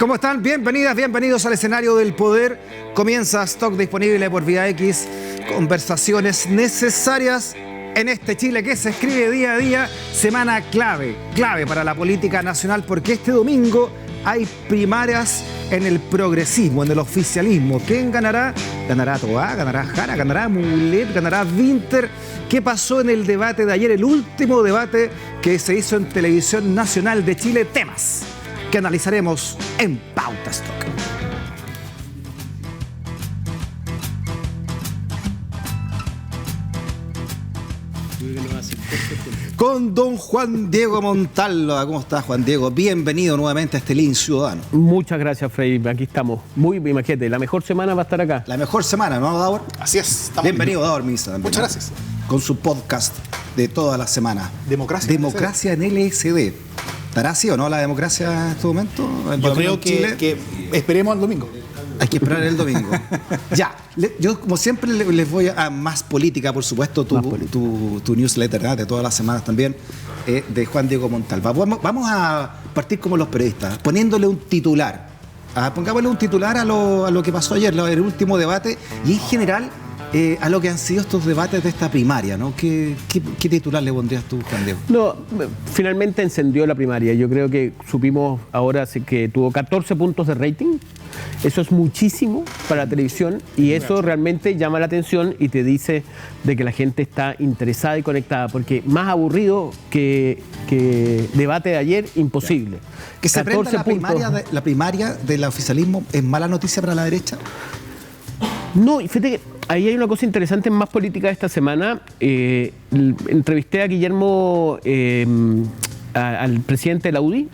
¿Cómo están? Bienvenidas, bienvenidos al escenario del poder. Comienza Stock disponible por Vía X. Conversaciones necesarias en este Chile que se escribe día a día. Semana clave para la política nacional, porque este domingo hay primarias en el progresismo, en el oficialismo. ¿Quién ganará? ¿Ganará Toá? ¿Ganará Jara? ¿Ganará Mulet? ¿Ganará Winter? ¿Qué pasó en el debate de ayer? El último debate que se hizo en Televisión Nacional de Chile. Temas que analizaremos en Pauta Stock. Con don Juan Diego Montalva. ¿Cómo estás, Juan Diego? Bienvenido nuevamente a este Link Ciudadano. Muchas gracias, Freddy. Aquí estamos. Muy bien, imagínate, la mejor semana va a estar acá. La mejor semana, ¿no, Davor? Así es. Bienvenido, Davor Misa. Muchas gracias. Con su podcast de toda la semana. Democracia en LSD. ¿Estará así o no la democracia en este momento? Yo creo que esperemos el domingo. Hay que esperar el domingo. Ya, yo como siempre les voy a más política, por supuesto, tu newsletter, ¿no? De todas las semanas también, de Juan Diego Montalva. Vamos a partir como los periodistas, poniéndole un titular. Pongámosle un titular a lo que pasó ayer, el último debate, y en general a lo que han sido estos debates de esta primaria, ¿no? ¿Qué titular le pondrías tú, Juan Diego? No, finalmente encendió la primaria. Yo creo que supimos ahora que tuvo 14 puntos de rating. Eso es muchísimo para la televisión y eso realmente llama la atención y te dice de que la gente está interesada y conectada, porque más aburrido que debate de ayer, imposible. Que se prenda la primaria del oficialismo es mala noticia para la derecha. No, fíjate que ahí hay una cosa interesante en Más Política de esta semana. Entrevisté a Guillermo, al presidente de la UDI,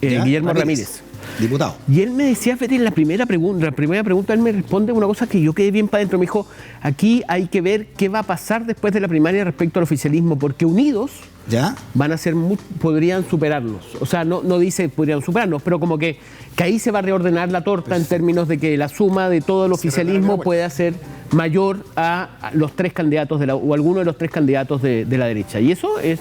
Guillermo Ramírez. Diputado. Y él me decía, fíjate, en la primera pregunta, él me responde una cosa que yo quedé bien para adentro. Me dijo, aquí hay que ver qué va a pasar después de la primaria respecto al oficialismo, porque unidos van a ser podrían superarnos. O sea, no dice podrían superarnos, pero como que ahí se va a reordenar la torta en términos de que la suma de todo el oficialismo pueda ser mayor a los tres candidatos o alguno de los tres candidatos de la derecha. Y eso es...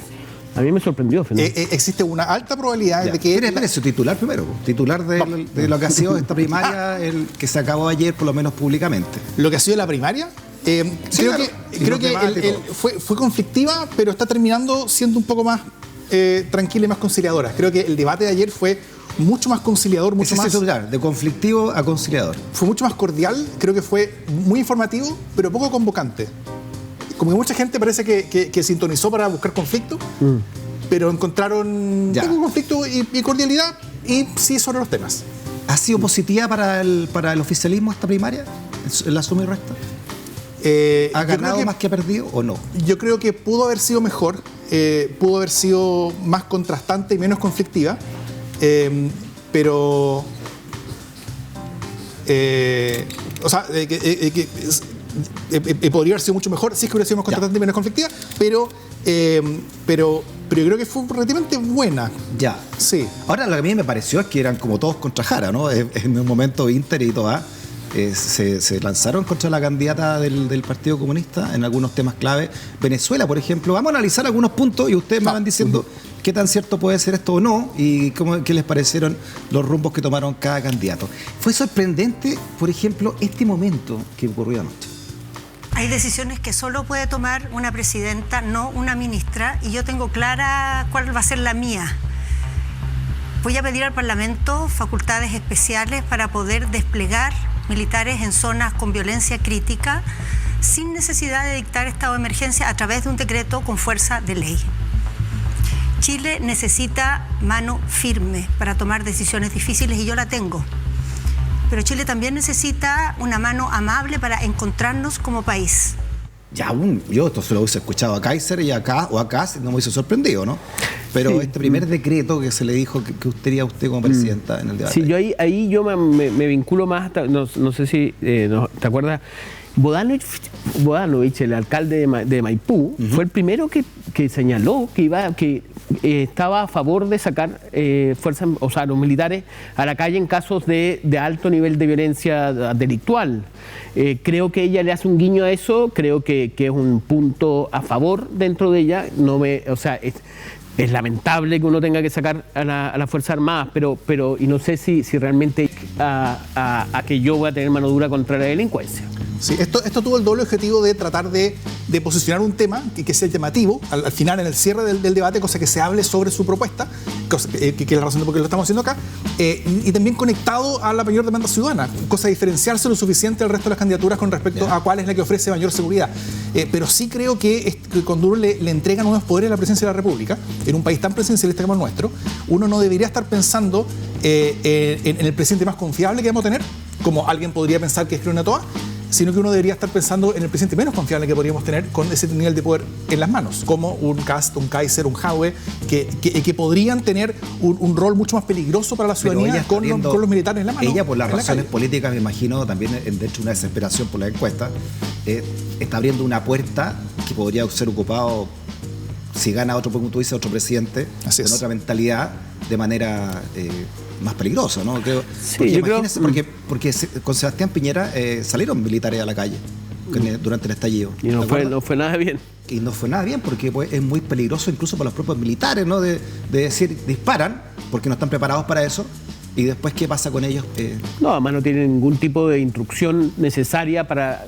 A mí me sorprendió. Existe una alta probabilidad de que... Espera, su titular primero. Titular de lo que ha sido esta primaria, el que se acabó ayer, por lo menos públicamente. Lo que ha sido la primaria, creo que fue conflictiva, pero está terminando siendo un poco más tranquila y más conciliadora. Creo que el debate de ayer fue mucho más conciliador, mucho más... titular, de conflictivo a conciliador. Fue mucho más cordial, creo que fue muy informativo, pero poco convocante. Como que mucha gente parece que sintonizó para buscar conflicto, pero encontraron poco conflicto y cordialidad, y sí sobre los temas. ¿Ha sido positiva para el oficialismo esta primaria? ¿La suma y resta? ¿Ha ganado más que ha perdido o no? Yo creo que pudo haber sido mejor, pudo haber sido más contrastante y menos conflictiva, pero... podría haber sido mucho mejor si es que hubiera sido más contrastante y menos conflictiva, pero yo creo que fue relativamente buena. Ya. Sí. Ahora, lo que a mí me pareció es que eran como todos contra Jara, ¿no? En un momento Inter y Toá se lanzaron contra la candidata del Partido Comunista en algunos temas clave. Venezuela, por ejemplo. Vamos a analizar algunos puntos y ustedes me van diciendo qué tan cierto puede ser esto o no y qué les parecieron los rumbos que tomaron cada candidato. Fue sorprendente, por ejemplo, este momento que ocurrió anoche. Hay decisiones que solo puede tomar una presidenta, no una ministra, y yo tengo clara cuál va a ser la mía. Voy a pedir al Parlamento facultades especiales para poder desplegar militares en zonas con violencia crítica sin necesidad de dictar estado de emergencia a través de un decreto con fuerza de ley. Chile necesita mano firme para tomar decisiones difíciles y yo la tengo. Pero Chile también necesita una mano amable para encontrarnos como país. Yo esto se lo hubiese escuchado a Kaiser y acá no me hubiese sorprendido, ¿no? Pero sí, este primer decreto que se le dijo que usted haría usted como presidenta en el debate. Sí, yo ahí yo me vinculo más, no sé si te acuerdas, Bodanovich, el alcalde de Maipú, fue el primero que señaló que estaba a favor de sacar fuerzas, o sea, los militares a la calle en casos de alto nivel de violencia delictual. Creo que ella le hace un guiño a eso, creo que es un punto a favor dentro de ella. es lamentable que uno tenga que sacar a las Fuerzas Armadas, pero y no sé si realmente a que yo voy a tener mano dura contra la delincuencia. Sí, esto tuvo el doble objetivo de tratar de posicionar un tema que sea llamativo, al final, en el cierre del debate, cosa que se hable sobre su propuesta, que es la razón de por qué lo estamos haciendo acá, y también conectado a la mayor demanda ciudadana, cosa de diferenciarse lo suficiente al resto de las candidaturas con respecto a cuál es la que ofrece mayor seguridad. Pero sí creo que cuando uno le entrega nuevos poderes a la presidencia de la República, en un país tan presidencialista como el nuestro, uno no debería estar pensando en el presidente más confiable que vamos a tener, como alguien podría pensar que es Claudio Toa, sino que uno debería estar pensando en el presidente menos confiable que podríamos tener con ese nivel de poder en las manos, como un Kast, un Kaiser, un Jadwe, que podrían tener un rol mucho más peligroso para la ciudadanía con los militares en la mano. Ella, por las razones políticas, me imagino, también de hecho una desesperación por la encuesta, está abriendo una puerta que podría ser ocupado, si gana otro, como tú dices, otro presidente, con otra mentalidad, de manera más peligrosa, ¿no? Creo, sí, porque yo imagínense, creo... porque con Sebastián Piñera salieron militares a la calle durante el estallido. Y no fue nada bien. Y no fue nada bien, porque pues, es muy peligroso incluso para los propios militares, ¿no? De decir, disparan, porque no están preparados para eso, y después, ¿qué pasa con ellos? No, además no tienen ningún tipo de instrucción necesaria para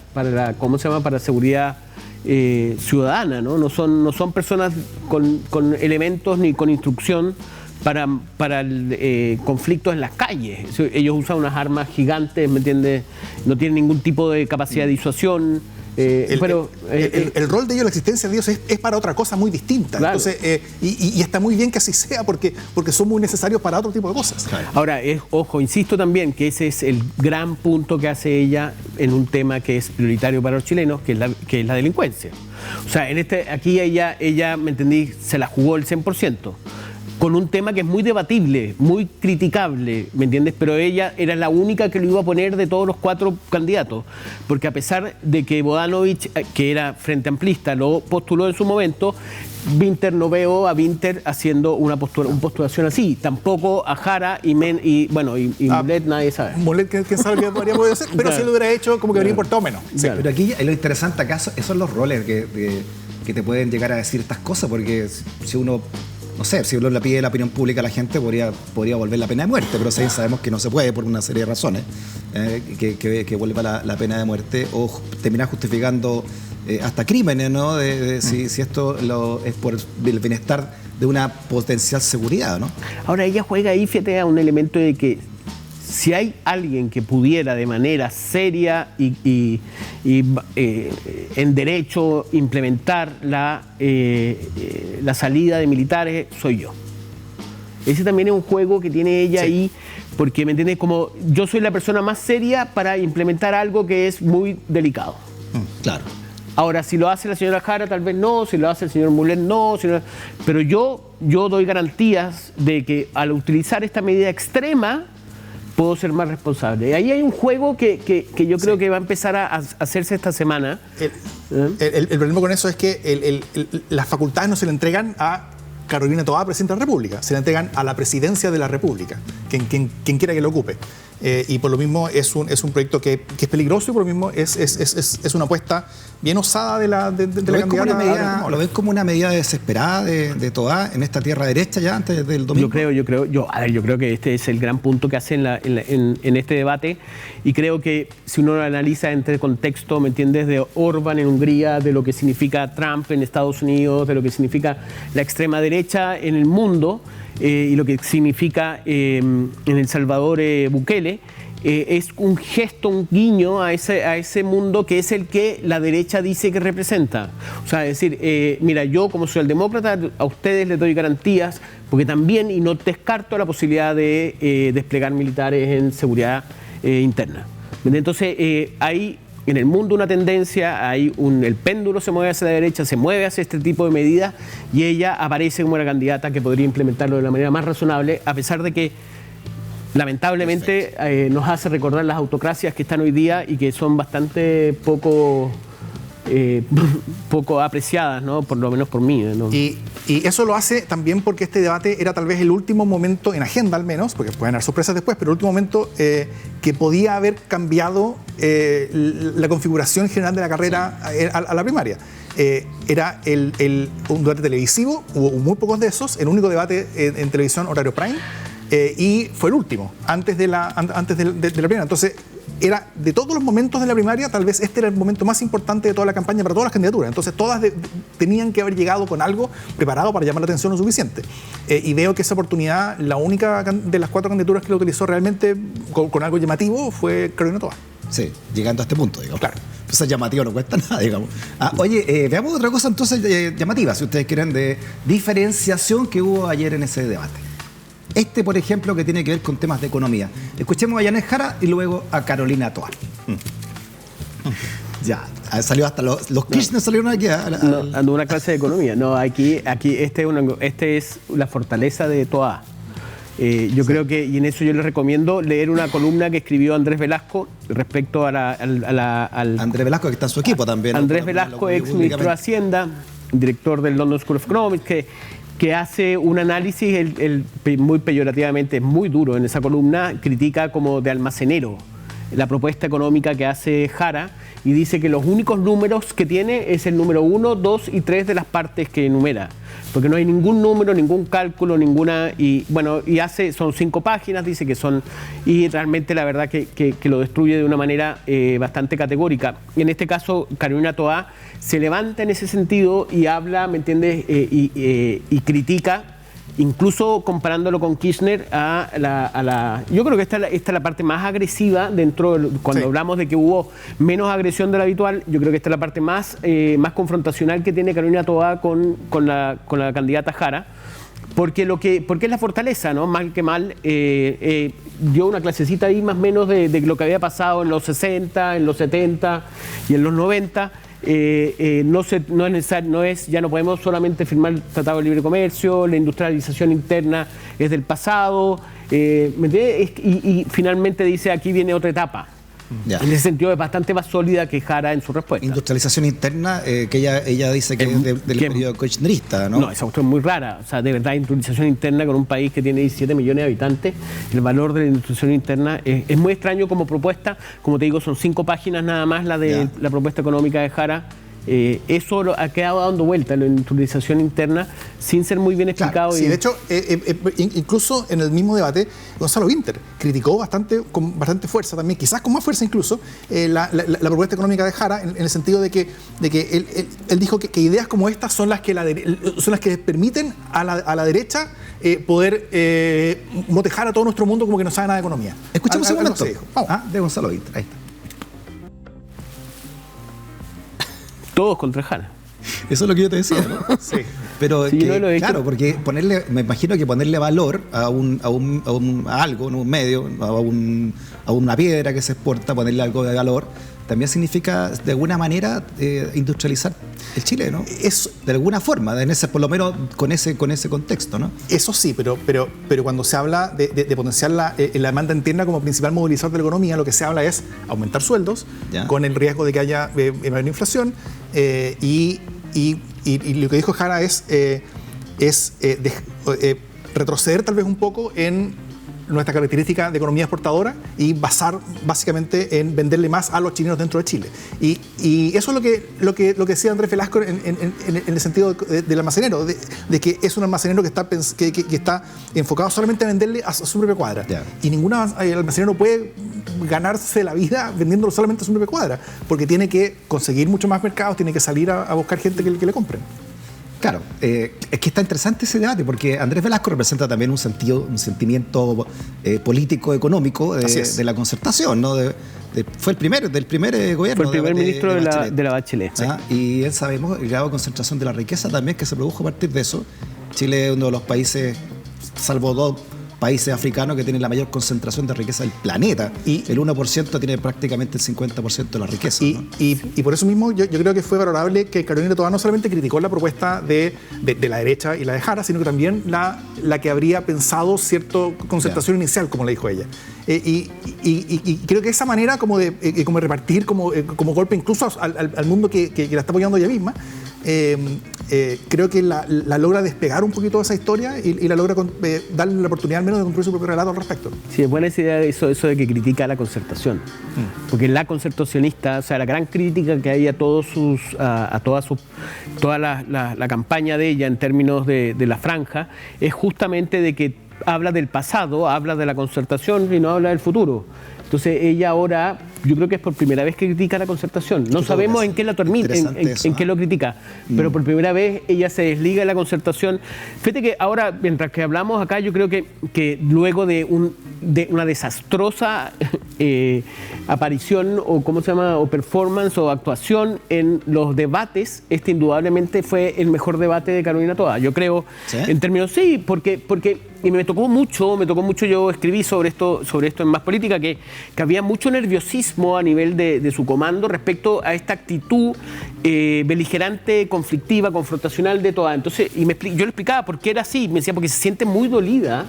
¿cómo se llama? Para seguridad ciudadana, ¿no? No son personas con elementos ni con instrucción para el conflicto en las calles. Ellos usan unas armas gigantes, ¿me entiendes? No tienen ningún tipo de capacidad de disuasión. El rol de ellos, la existencia de ellos es para otra cosa muy distinta. Claro. Entonces, y está muy bien que así sea, porque son muy necesarios para otro tipo de cosas. Claro. Ahora, ojo, insisto también que ese es el gran punto que hace ella en un tema que es prioritario para los chilenos, que es la delincuencia. O sea, aquí ella, ¿me entendí?, se la jugó el 100%. Con un tema que es muy debatible, muy criticable, ¿me entiendes? Pero ella era la única que lo iba a poner de todos los 4 candidatos, porque a pesar de que Bodanovich, que era Frente Amplista, lo postuló en su momento, Winter, no veo a Winter haciendo una postulación así, tampoco a Jara y Mulet, nadie sabe. Mulet, quién sabe qué podría poder hacer, pero claro, si lo hubiera hecho, como que habría importado menos. Sí, claro. Pero aquí lo interesante acaso, esos son los roles que te pueden llegar a decir estas cosas, porque si uno... No sé, si uno le pide la opinión pública a la gente, podría volver la pena de muerte, pero sabemos que no se puede por una serie de razones, que vuelva la pena de muerte o terminar justificando hasta crímenes, ¿no? Si esto es por el bienestar de una potencial seguridad, ¿no? Ahora, ella juega ahí, fíjate, a un elemento de que si hay alguien que pudiera de manera seria y en derecho implementar la salida de militares, soy yo. Ese también es un juego que tiene ella ahí, porque, ¿me entiendes? Como yo soy la persona más seria para implementar algo que es muy delicado. Claro. Ahora, si lo hace la señora Jara, tal vez no, si lo hace el señor Mulet, no. Pero yo doy garantías de que al utilizar esta medida extrema, puedo ser más responsable. Ahí hay un juego que yo creo que va a empezar a hacerse esta semana. El problema con eso es que las facultades no se le entregan a Carolina Toá, presidenta de la República, se le entregan a la presidencia de la República, quien quiera que lo ocupe. Y por lo mismo es un proyecto que es peligroso, y por lo mismo es una apuesta bien osada de la candidata. ¿Lo ves como una medida desesperada de Toá en esta tierra derecha ya antes del domingo? Yo creo que este es el gran punto que hace en este debate, y creo que si uno lo analiza entre el contexto, ¿me entiendes?, de Orbán en Hungría, de lo que significa Trump en Estados Unidos, de lo que significa la extrema derecha en el mundo, y lo que significa en El Salvador Bukele, es un gesto, un guiño a ese mundo que es el que la derecha dice que representa. O sea, es decir, mira, yo como socialdemócrata a ustedes les doy garantías, porque también, y no descarto la posibilidad de desplegar militares en seguridad interna. Entonces, hay en el mundo una tendencia, el péndulo se mueve hacia la derecha, se mueve hacia este tipo de medidas, y ella aparece como una candidata que podría implementarlo de la manera más razonable, a pesar de que lamentablemente nos hace recordar las autocracias que están hoy día y que son bastante poco poco apreciadas, ¿no? Por lo menos por mí, ¿no? Y eso lo hace también porque este debate era tal vez el último momento, en agenda al menos, porque pueden haber sorpresas después, pero el último momento que podía haber cambiado la configuración general de la carrera a la primaria. Era un debate televisivo, hubo muy pocos de esos, el único debate en televisión horario prime, y fue el último, antes de la primera. Entonces, era de todos los momentos de la primaria, tal vez este era el momento más importante de toda la campaña para todas las candidaturas. Entonces todas tenían que haber llegado con algo preparado para llamar la atención lo suficiente. Y veo que esa oportunidad, la única de las 4 candidaturas que lo utilizó realmente con algo llamativo fue Carolina Toá. Sí, llegando a este punto, digamos. Claro. Pues es llamativo, no cuesta nada, digamos. Oye, veamos otra cosa entonces llamativa, si ustedes quieren, de diferenciación que hubo ayer en ese debate. Por ejemplo, que tiene que ver con temas de economía. Escuchemos a Yanet Jara y luego a Carolina Toá. Ya, salió hasta los Kirchner salieron aquí. No, una clase de economía. No, aquí este es la fortaleza de Toá. Yo creo que, y en eso yo les recomiendo leer una columna que escribió Andrés Velasco respecto al Andrés Velasco, que está en su equipo también. Andrés Velasco, ex ministro de Hacienda, director del London School of Economics, que hace un análisis, muy peyorativamente, muy duro en esa columna, critica como de almacenero la propuesta económica que hace Jara y dice que los únicos números que tiene es el número 1, 2 y 3 de las partes que enumera. Porque no hay ningún número, ningún cálculo, son 5 páginas, dice que son, y realmente la verdad que lo destruye de una manera bastante categórica. Y en este caso, Carolina Toá se levanta en ese sentido y habla, ¿me entiendes? Y critica, incluso comparándolo con Kirchner, yo creo que esta es la parte más agresiva cuando hablamos de que hubo menos agresión de la habitual. Yo creo que esta es la parte más confrontacional que tiene Carolina Toá con la candidata Jara, porque es la fortaleza, ¿no? Mal que mal, dio una clasecita ahí más o menos de lo que había pasado en los 60, en los 70 y en los 90. Ya no podemos solamente firmar el Tratado de Libre Comercio, la industrialización interna es del pasado, ¿me entiendes? Y finalmente dice, aquí viene otra etapa. Ya. En ese sentido es bastante más sólida que Jara en su respuesta. Industrialización interna, que ella dice que es del periodo kirchnerista, ¿no? No, esa cuestión es muy rara. O sea, de verdad, industrialización interna con un país que tiene 17 millones de habitantes, el valor de la industrialización interna es muy extraño como propuesta. Como te digo, son 5 páginas nada más la propuesta económica de Jara. Eso ha quedado dando vuelta en la industrialización interna sin ser muy bien explicado. Claro, sí, de hecho, incluso en el mismo debate, Gonzalo Winter criticó con bastante fuerza también, quizás con más fuerza incluso, la propuesta económica de Jara, en el sentido de que él dijo que ideas como estas son las que permiten a la derecha poder motejar a todo nuestro mundo como que no sabe nada de economía. Escuchemos un momento de Gonzalo Winter. Ahí está. Todos contra Jara. Eso es lo que yo te decía, ¿no? Sí. Pero sí, claro, porque me imagino que ponerle valor a algo, en un medio, a una piedra que se exporta, ponerle algo de valor, también significa de alguna manera industrializar el Chile, ¿no? De alguna forma, por lo menos con ese contexto, ¿no? Eso sí, pero cuando se habla de potenciar la demanda interna como principal movilizador de la economía, lo que se habla es aumentar sueldos, con el riesgo de que haya mayor inflación, y lo que dijo Jara es retroceder tal vez un poco en nuestra característica de economía exportadora y basar básicamente en venderle más a los chilenos dentro de Chile. Y eso es lo que decía Andrés Velasco en el sentido del almacenero, de que es un almacenero que está enfocado solamente a venderle a su propia cuadra. Yeah. Y ningún almacenero puede ganarse la vida vendiéndolo solamente a su propia cuadra, porque tiene que conseguir mucho más mercados, tiene que salir a buscar gente que le compren. Claro, es que está interesante ese debate porque Andrés Velasco representa también un sentimiento político, económico de la concertación, ¿no? Fue del primer gobierno. Fue el primer ministro de la Bachelet. Sí. Y él sabemos el grado de concentración de la riqueza también que se produjo a partir de eso. Chile es uno de los países, salvo países africanos que tienen la mayor concentración de riqueza del planeta. Y el 1% tiene prácticamente el 50% de la riqueza. Y por eso mismo yo creo que fue valorable que Carolina Toá no solamente criticó la propuesta de la derecha y la de Jara, sino que también la que habría pensado cierta concertación inicial, como le dijo ella. Y creo que esa manera como de repartir como golpe incluso al mundo que la está apoyando ella misma, creo que la logra despegar un poquito de esa historia y la logra darle la oportunidad al menos de construir su propio relato al respecto. Sí, es buena esa idea eso de que critica la concertación. Porque la concertacionista, o sea, la gran crítica que hay a toda la campaña de ella en términos de la franja es justamente de que habla del pasado, habla de la concertación y no habla del futuro. Entonces ella ahora, yo creo que es por primera vez que critica la concertación. No sabemos en qué la termina, en qué lo critica, pero por primera vez ella se desliga de la concertación. Fíjate que ahora, mientras que hablamos acá, yo creo que luego de una desastrosa aparición o ¿cómo se llama? O performance o actuación en los debates, este indudablemente fue el mejor debate de Carolina Toá. Yo creo, ¿sí? En términos, sí, porque y me tocó mucho, yo escribí sobre esto en Más Política, que había mucho nerviosismo a nivel de su comando respecto a esta actitud beligerante, conflictiva, confrontacional de Toá. Entonces, yo le explicaba por qué era así, me decía porque se siente muy dolida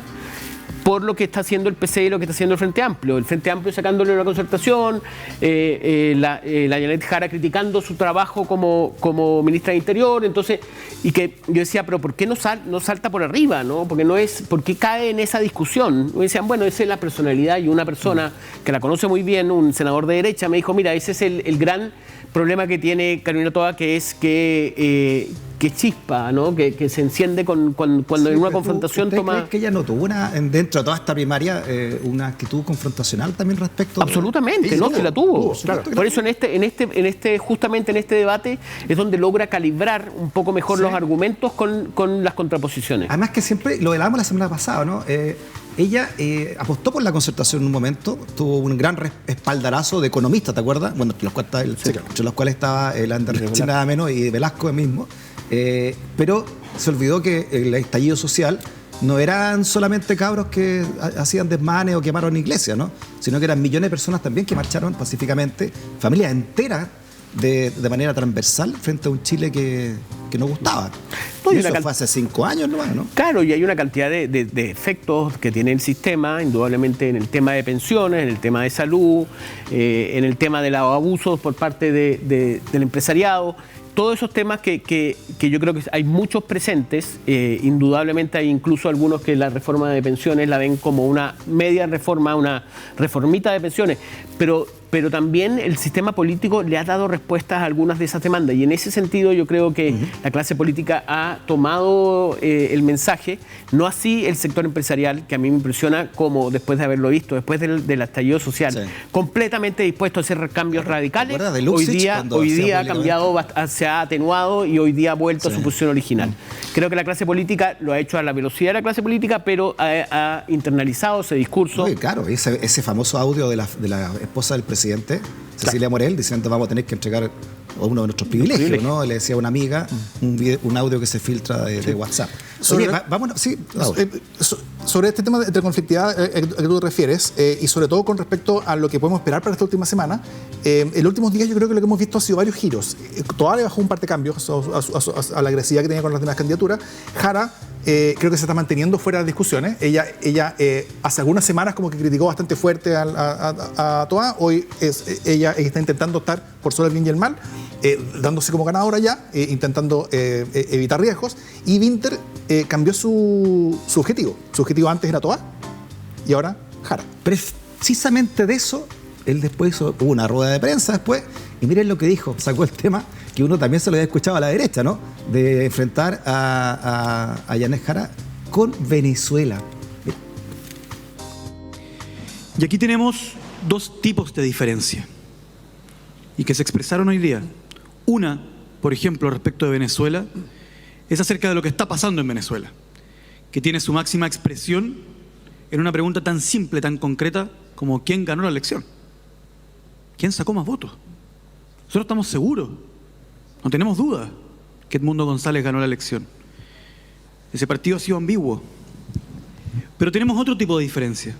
por lo que está haciendo el PC y lo que está haciendo el Frente Amplio. El Frente Amplio sacándole una concertación, la Yaneth Jara criticando su trabajo como ministra de Interior, entonces, y que yo decía, pero ¿por qué no salta por arriba? ¿No? ¿Por qué cae en esa discusión? Me decían, bueno, esa es la personalidad, y una persona que la conoce muy bien, un senador de derecha, me dijo, mira, ese es el gran problema que tiene Carolina Toá, que es que chispa, ¿no? Que se enciende cuando en una confrontación toma... ¿Crees que ella no tuvo dentro de toda esta primaria una actitud confrontacional también respecto? Absolutamente, ¿no? Que la tuvo. Claro. Por eso justamente en este debate es donde logra calibrar un poco mejor los argumentos con las contraposiciones. Además que siempre, lo hablábamos la semana pasada, ¿no? Ella apostó por la concertación en un momento, tuvo un gran espaldarazo de economistas, ¿te acuerdas? Bueno, entre los cuales estaba el Anderlecht nada menos y Velasco mismo. Pero se olvidó que el estallido social no eran solamente cabros que hacían desmanes o quemaron iglesias, ¿no? Sino que eran millones de personas también que marcharon pacíficamente, familias enteras de manera transversal frente a un Chile que no gustaba. Y eso fue hace 5 años nomás, ¿no? Claro, y hay una cantidad de efectos que tiene el sistema, indudablemente en el tema de pensiones, en el tema de salud, en el tema de los abusos por parte del empresariado. Todos esos temas que yo creo que hay muchos presentes, indudablemente hay incluso algunos que la reforma de pensiones la ven como una media reforma, una reformita de pensiones, pero también el sistema político le ha dado respuestas a algunas de esas demandas, y en ese sentido yo creo que la clase política ha tomado el mensaje, no así el sector empresarial, que a mí me impresiona como después de haberlo visto, después del estallido social, completamente dispuesto a hacer cambios radicales. Hoy día ha cambiado, se ha atenuado y hoy día ha vuelto a su posición original. Creo que la clase política lo ha hecho a la velocidad de la clase política, pero ha internalizado ese discurso. Muy claro, ese famoso audio de la esposa del presidente, Cecilia Morel, diciendo vamos a tener que entregar uno de nuestros privilegios, ¿no? Le decía a una amiga un audio que se filtra de WhatsApp. Sobre este tema de conflictividad que tú te refieres, y sobre todo con respecto a lo que podemos esperar para esta última semana, en los últimos días yo creo que lo que hemos visto ha sido varios giros. Toá le bajó un par de cambios a la agresividad que tenía con las demás candidaturas. Jara creo que se está manteniendo fuera de discusiones. Ella hace algunas semanas como que criticó bastante fuerte a Toá. Hoy ella está intentando optar por sobre el bien y el mal, dándose como ganadora ya, intentando evitar riesgos. Y Winter cambió su objetivo. Su objetivo antes era Toá y ahora Jara. Precisamente de eso, él después hubo una rueda de prensa después, y miren lo que dijo, sacó el tema que uno también se lo había escuchado a la derecha, ¿no? De enfrentar a Yaneth Jara con Venezuela. Y aquí tenemos dos tipos de diferencia y que se expresaron hoy día. Una, por ejemplo, respecto de Venezuela, es acerca de lo que está pasando en Venezuela, que tiene su máxima expresión en una pregunta tan simple, tan concreta como ¿quién ganó la elección? ¿Quién sacó más votos? Nosotros estamos seguros, no tenemos duda que Edmundo González ganó la elección. Ese partido ha sido ambiguo. Pero tenemos otro tipo de diferencia,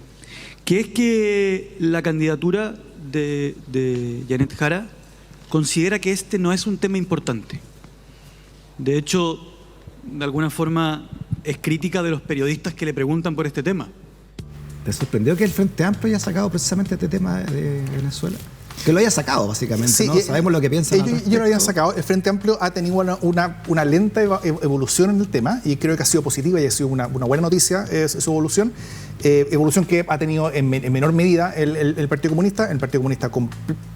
que es que la candidatura de Janet Jara considera que este no es un tema importante. De hecho, de alguna forma es crítica de los periodistas que le preguntan por este tema. ¿Te sorprendió que el Frente Amplio haya sacado precisamente este tema de Venezuela? Que lo haya sacado, básicamente, sí, ¿no? Sabemos lo que piensan. Ellos lo habían sacado. El Frente Amplio ha tenido una lenta evolución en el tema y creo que ha sido positiva y ha sido una buena noticia su evolución. Evolución que ha tenido en menor medida el Partido Comunista. El Partido Comunista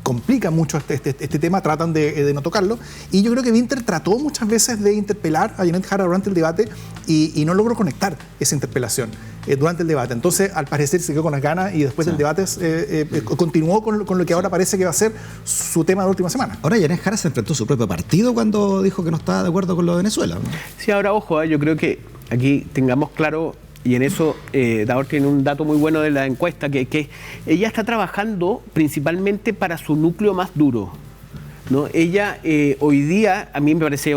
complica mucho este tema, tratan de no tocarlo. Y yo creo que Winter trató muchas veces de interpelar a Janet Jara durante el debate y no logró conectar esa interpelación durante el debate. Entonces, al parecer, se quedó con las ganas y después del debate continuó con lo que ahora parece que va a ser su tema de la última semana. Ahora Janet Jara se enfrentó a su propio partido cuando dijo que no estaba de acuerdo con lo de Venezuela, ¿no? Sí, ahora ojo, yo creo que aquí tengamos claro, y en eso Davor tiene un dato muy bueno de la encuesta, que ella está trabajando principalmente para su núcleo más duro, ¿no? Ella hoy día, a mí me parece,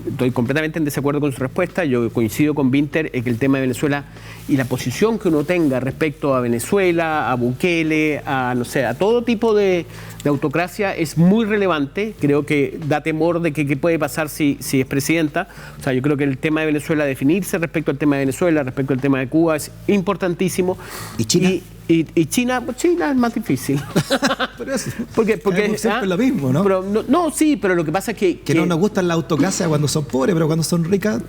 estoy completamente en desacuerdo con su respuesta, yo coincido con Winter en que el tema de Venezuela y la posición que uno tenga respecto a Venezuela, a Bukele, a todo tipo de autocracia es muy relevante. Creo que da temor de que qué puede pasar si es presidenta. O sea, yo creo que el tema de Venezuela, definirse respecto al tema de Venezuela, respecto al tema de Cuba, es importantísimo. ¿Y China? Y China es más difícil. porque siempre lo mismo, ¿no? Pero, sí, pero lo que pasa es que no nos gustan la autocracia cuando son pobres, pero cuando son ricas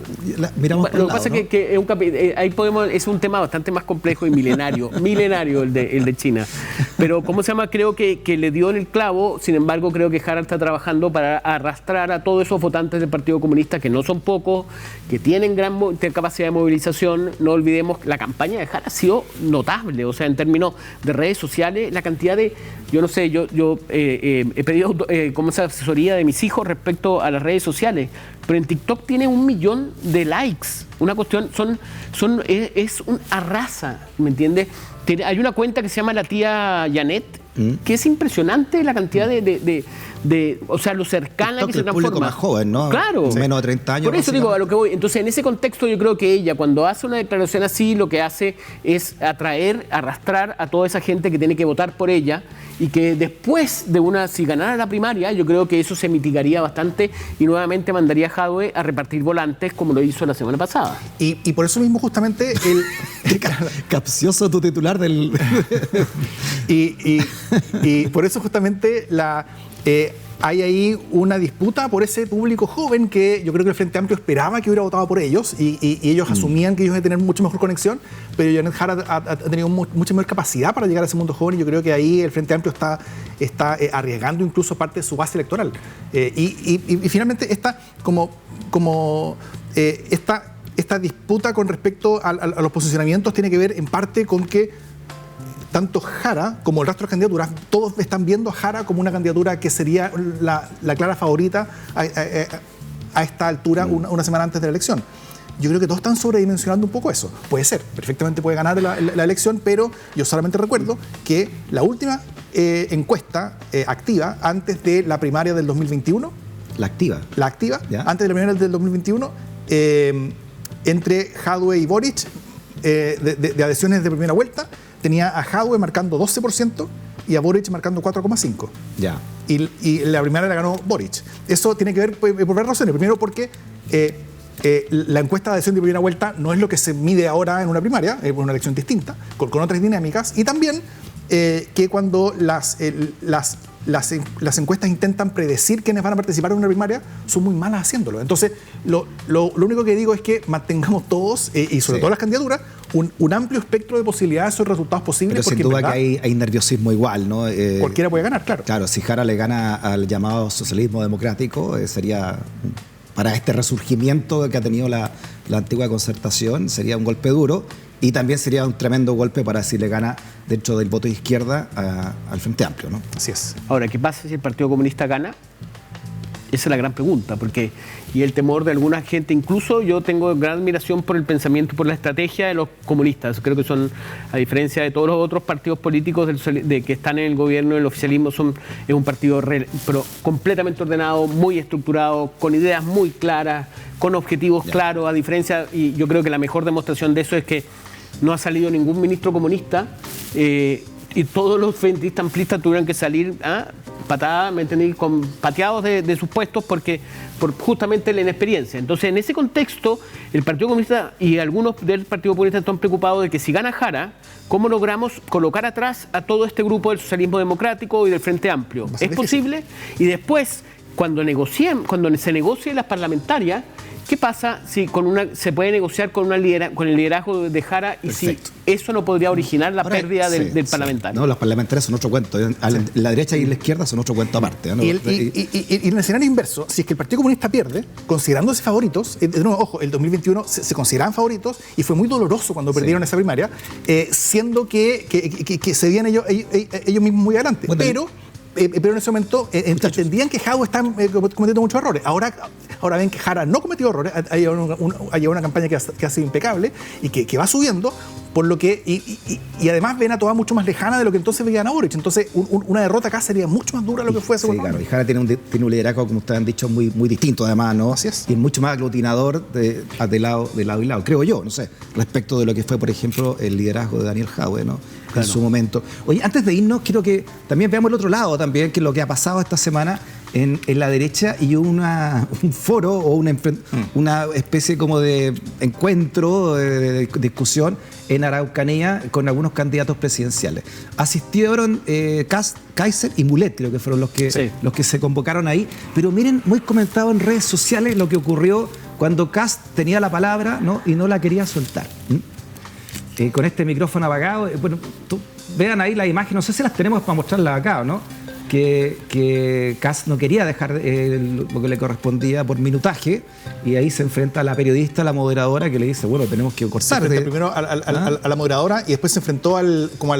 miramos para el lado. Lo que pasa es que ahí es un tema bastante más complejo y milenario el de China. Pero, creo que le dio en el clavo. Sin embargo, creo que Jara está trabajando para arrastrar a todos esos votantes del Partido Comunista, que no son pocos, que tienen gran capacidad de movilización. No olvidemos, la campaña de Jara ha sido notable, o sea, en términos de redes sociales, la cantidad de, yo he pedido asesoría de mis hijos respecto a las redes sociales, pero en TikTok tiene 1 millón de likes, una cuestión, arrasa, ¿me entiendes? Hay una cuenta que se llama La Tía Janet, que es impresionante la cantidad o sea, lo cercana TikTok, que se transforma. El público más joven, ¿no? Claro. Menos de 30 años. Por eso digo, a lo que voy. Entonces, en ese contexto, yo creo que ella, cuando hace una declaración así, lo que hace es arrastrar a toda esa gente que tiene que votar por ella y que después si ganara la primaria, yo creo que eso se mitigaría bastante y nuevamente mandaría a Jadwe a repartir volantes como lo hizo la semana pasada. Y por eso mismo, justamente, capcioso tu titular del... y por eso, justamente, hay ahí una disputa por ese público joven que yo creo que el Frente Amplio esperaba que hubiera votado por ellos y ellos asumían que ellos iban a tener mucho mejor conexión, pero Janet Jara ha tenido mucha mayor capacidad para llegar a ese mundo joven y yo creo que ahí el Frente Amplio está arriesgando incluso parte de su base electoral. Y finalmente esta disputa con respecto a los posicionamientos tiene que ver en parte con que tanto Jara como el resto de las candidaturas, todos están viendo a Jara como una candidatura que sería la clara favorita a esta altura, una semana antes de la elección. Yo creo que todos están sobredimensionando un poco eso. Puede ser, perfectamente puede ganar la elección, pero yo solamente recuerdo que la última encuesta activa antes de la primaria del 2021... ¿La activa? La activa, ¿ya? Antes de la primaria del 2021, entre Jadwe y Boric, de adhesiones de primera vuelta, tenía a Jadwe marcando 12% y a Boric marcando 4,5%. Ya. Y la primera la ganó Boric. Eso tiene que ver por varias razones. Primero porque la encuesta de adhesión de primera vuelta no es lo que se mide ahora en una primaria, es una elección distinta, con otras dinámicas. Y también que cuando las encuestas intentan predecir quiénes van a participar en una primaria, son muy malas haciéndolo. Entonces, lo único que digo es que mantengamos todos, y sobre todo las candidaturas, un amplio espectro de posibilidades o resultados posibles. Pero sin duda que hay nerviosismo igual, ¿no? Cualquiera puede ganar, claro. Claro, si Jara le gana al llamado socialismo democrático, sería, para este resurgimiento que ha tenido la antigua concertación, sería un golpe duro. Y también sería un tremendo golpe para si le gana dentro del voto de izquierda al Frente Amplio, ¿no? Así es. Ahora, ¿qué pasa si el Partido Comunista gana? Esa es la gran pregunta, y el temor de alguna gente, incluso yo tengo gran admiración por el pensamiento, por la estrategia de los comunistas. Creo que son, a diferencia de todos los otros partidos políticos que están en el gobierno, el oficialismo, es un partido pero completamente ordenado, muy estructurado, con ideas muy claras, con objetivos claros, a diferencia, y yo creo que la mejor demostración de eso es que no ha salido ningún ministro comunista y todos los frentes amplistas tuvieron que salir patadas, ¿me entendí? Pateados de sus puestos por justamente la inexperiencia. Entonces, en ese contexto, el Partido Comunista y algunos del Partido Comunista están preocupados de que si gana Jara, ¿cómo logramos colocar atrás a todo este grupo del socialismo democrático y del Frente Amplio? ¿Es posible? Y después, cuando se negocien las parlamentarias, ¿qué pasa si se puede negociar con el liderazgo de Jara y Perfecto. Si eso no podría originar la pérdida del parlamentario? No, los parlamentarios son otro cuento. La derecha y la izquierda son otro cuento aparte. ¿No? Y en el escenario inverso, si es que el Partido Comunista pierde, considerándose favoritos, de nuevo, ojo, el 2021 se consideraban favoritos y fue muy doloroso cuando perdieron esa primaria, siendo que se veían ellos mismos muy adelante. Bueno, pero en ese momento entendían que Jadwe está cometiendo muchos errores. Ahora ven que Jara no cometió errores, ha llevado una campaña que ha sido impecable y que va subiendo, por lo que y además ven a toda mucho más lejana de lo que entonces veían a Boric. Entonces una derrota acá sería mucho más dura de lo que fue hace Sí, claro, y Jara tiene un liderazgo, como ustedes han dicho, muy, muy distinto además, ¿no? Así es. Y mucho más aglutinador de lado y lado, creo yo, no sé, respecto de lo que fue, por ejemplo, el liderazgo de Daniel Jadwe, ¿no? En su momento. Oye, antes de irnos, quiero que también veamos el otro lado también, que es lo que ha pasado esta semana en la derecha y un foro o una especie como de encuentro, de discusión en Araucanía con algunos candidatos presidenciales. Asistieron Kaiser y Mulet, creo que fueron los que se convocaron ahí. Pero miren, muy comentado en redes sociales lo que ocurrió cuando Kast tenía la palabra, ¿no? Y no la quería soltar. Con este micrófono apagado, bueno, vean ahí la imagen, no sé si las tenemos para mostrarlas acá, ¿no? Que Kast no quería dejar lo que le correspondía por minutaje, y ahí se enfrenta a la periodista, la moderadora, que le dice, bueno, tenemos que cortar. Primero a la moderadora y después se enfrentó como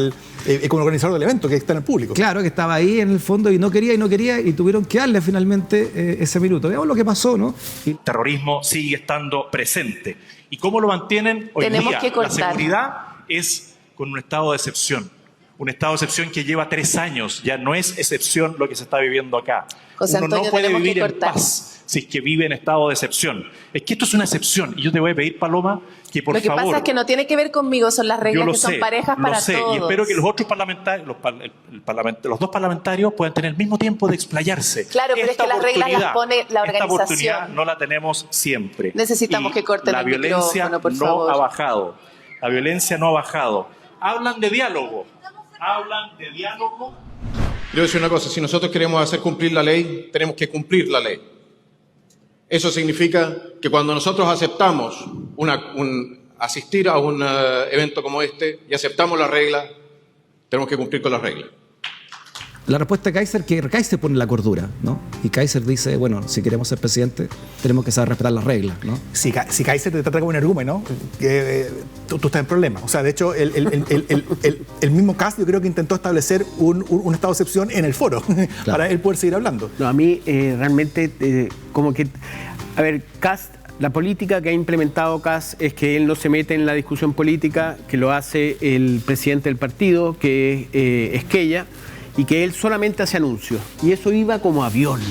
organizador del evento, que está en el público. Claro, que estaba ahí en el fondo y no quería y tuvieron que darle finalmente ese minuto. Veamos lo que pasó, ¿no? El terrorismo sigue estando presente. ¿Y cómo lo mantienen hoy Tenemos día? Que cortar. La seguridad es con un estado de excepción. Un estado de excepción que lleva 3 años. Ya no es excepción lo que se está viviendo acá. José Uno Antonio, no puede vivir en cortar. paz si es que vive en estado de excepción. Es que esto es una excepción. Y yo te voy a pedir, Paloma, que por favor... Lo que pasa es que no tiene que ver conmigo, son las reglas que son parejas para todos. todos. Y espero que los otros parlamentarios, los dos parlamentarios puedan tener el mismo tiempo de explayarse. Claro, pero es que las reglas las pone la organización. Esta oportunidad no la tenemos siempre. Necesitamos que corten el micrófono, por favor. La violencia no ha bajado. La violencia no ha bajado. Hablan de diálogo. Hablan de diálogo. Yo voy a decir una cosa, si nosotros queremos hacer cumplir la ley, tenemos que cumplir la ley. Eso significa que cuando nosotros aceptamos asistir a un evento como este y aceptamos las reglas, tenemos que cumplir con las reglas. La respuesta de Kaiser, que Kaiser pone la cordura, ¿no? Y Kaiser dice, bueno, si queremos ser presidente, tenemos que saber respetar las reglas, ¿no? Si Kaiser te trata como un energúmeno, tú estás en problemas. O sea, de hecho, el mismo Kast yo creo que intentó establecer un estado de excepción en el foro, claro, para él poder seguir hablando. No, a mí realmente como que... A ver, Kast... La política que ha implementado Kast es que él no se mete en la discusión política, que lo hace el presidente del partido, que es Esquella, y que él solamente hace anuncios. Y eso iba como avión,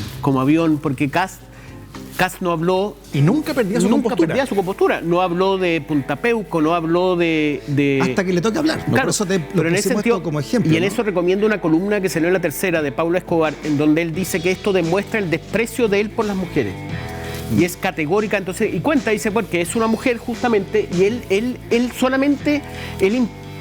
porque Kast no habló... Y nunca perdía su compostura. No habló de Punta Peuco, no habló de... Hasta que le toque hablar. Claro, por eso pero en ese sentido, como ejemplo. Y en eso recomiendo una columna que salió en La Tercera de Paulo Escobar, en donde él dice que esto demuestra el desprecio de él por las mujeres. Y es categórica, entonces, y cuenta, dice, porque es una mujer justamente, y él solamente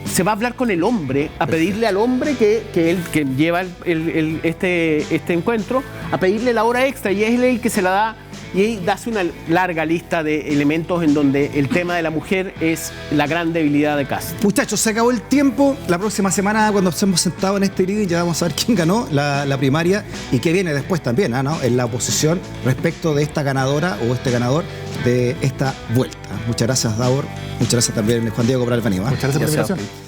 se va a hablar con el hombre, a pedirle al hombre que lleva este encuentro, a pedirle la hora extra, y es él el que se la da, y ahí hace una larga lista de elementos en donde el tema de la mujer es la gran debilidad de Kast. Muchachos, se acabó el tiempo. La próxima semana, cuando estemos sentados en este living, ya vamos a ver quién ganó la primaria y qué viene después también, ¿no? En la oposición respecto de esta ganadora o este ganador de esta vuelta. Muchas gracias, Davor. Muchas gracias también, Juan Diego, por haber venido. Muchas gracias por la invitación.